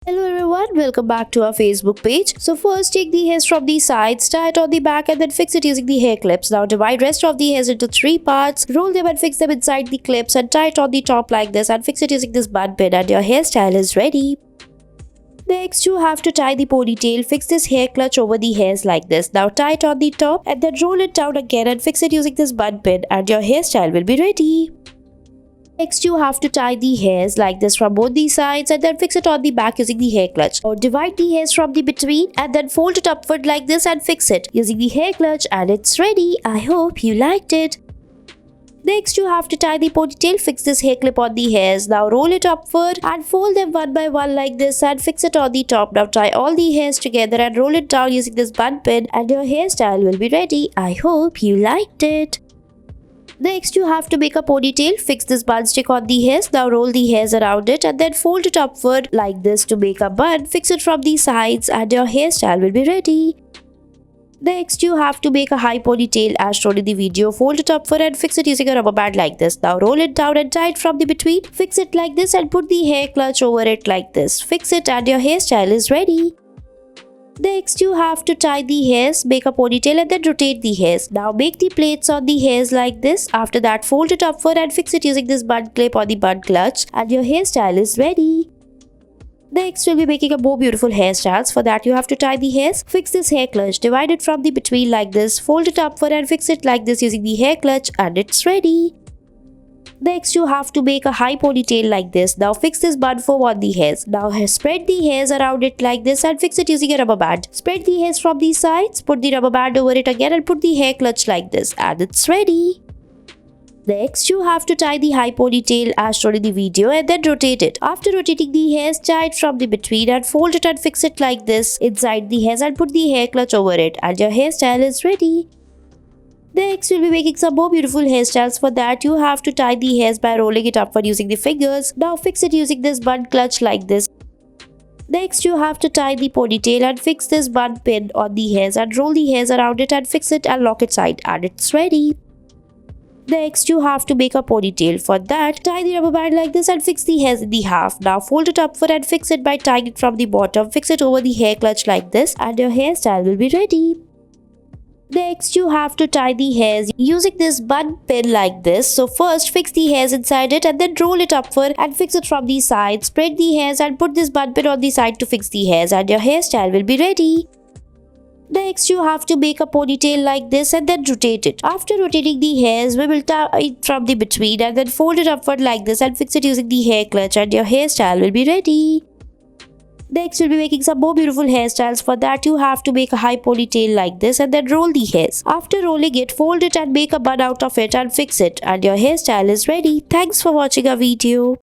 Hello everyone, welcome back to our Facebook page. So first take the hairs from the sides, tie it on the back and then fix it using the hair clips. Now divide rest of the hairs into three parts, roll them and fix them inside the clips and tie it on the top like this and fix it using this bun pin and your hairstyle is ready. Next you have to tie the ponytail, fix this hair clutch over the hairs like this. Now tie it on the top and then roll it down again and fix it using this bun pin and your hairstyle will be ready. Next, you have to tie the hairs like this from both the sides and then fix it on the back using the hair clutch. Or divide the hairs from the between and then fold it upward like this and fix it using the hair clutch and it's ready. I hope you liked it. Next, you have to tie the ponytail, fix this hair clip on the hairs. Now roll it upward and fold them one by one like this and fix it on the top. Now tie all the hairs together and roll it down using this bun pin and your hairstyle will be ready. I hope you liked it. Next, you have to make a ponytail, fix this bun stick on the hairs, now roll the hairs around it and then fold it upward like this to make a bun, fix it from the sides and your hairstyle will be ready. Next, you have to make a high ponytail as shown in the video, fold it upward and fix it using a rubber band like this. Now roll it down and tie it from the between, fix it like this and put the hair clutch over it like this. Fix it and your hairstyle is ready. Next, you have to tie the hairs, make a ponytail and then rotate the hairs. Now make the plaits on the hairs like this. After that, fold it upward and fix it using this bun clip or the bun clutch and your hairstyle is ready. Next, we'll be making a more beautiful hairstyles. For that, you have to tie the hairs, fix this hair clutch, divide it from the between like this, fold it upward and fix it like this using the hair clutch and it's ready. Next, you have to make a high ponytail like this. Now fix this bun form on the hairs. Now spread the hairs around it like this and fix it using a rubber band. Spread the hairs from the sides, put the rubber band over it again and put the hair clutch like this and it's ready. Next, you have to tie the high ponytail as shown in the video and then rotate it. After rotating the hairs, tie it from the between and fold it and fix it like this inside the hairs and put the hair clutch over it and your hairstyle is ready. Next, we'll be making some more beautiful hairstyles. For that, you have to tie the hairs by rolling it upward using the fingers. Now fix it using this bun clutch like this. Next, you have to tie the ponytail and fix this bun pin on the hairs and roll the hairs around it and fix it and lock it tight and it's ready. Next, you have to make a ponytail. For that, tie the rubber band like this and fix the hairs in the half. Now fold it upward and fix it by tying it from the bottom. Fix it over the hair clutch like this and your hairstyle will be ready. Next, you have to tie the hairs using this bun pin like this. So first, fix the hairs inside it and then roll it upward and fix it from the side. Spread the hairs and put this bun pin on the side to fix the hairs and your hairstyle will be ready. Next, you have to make a ponytail like this and then rotate it. After rotating the hairs, we will tie it from the between and then fold it upward like this and fix it using the hair clutch and your hairstyle will be ready. Next, we'll be making some more beautiful hairstyles. For that, you have to make a high ponytail like this and then roll the hairs. After rolling it, fold it and make a bun out of it and fix it and your hairstyle is ready. Thanks for watching our video.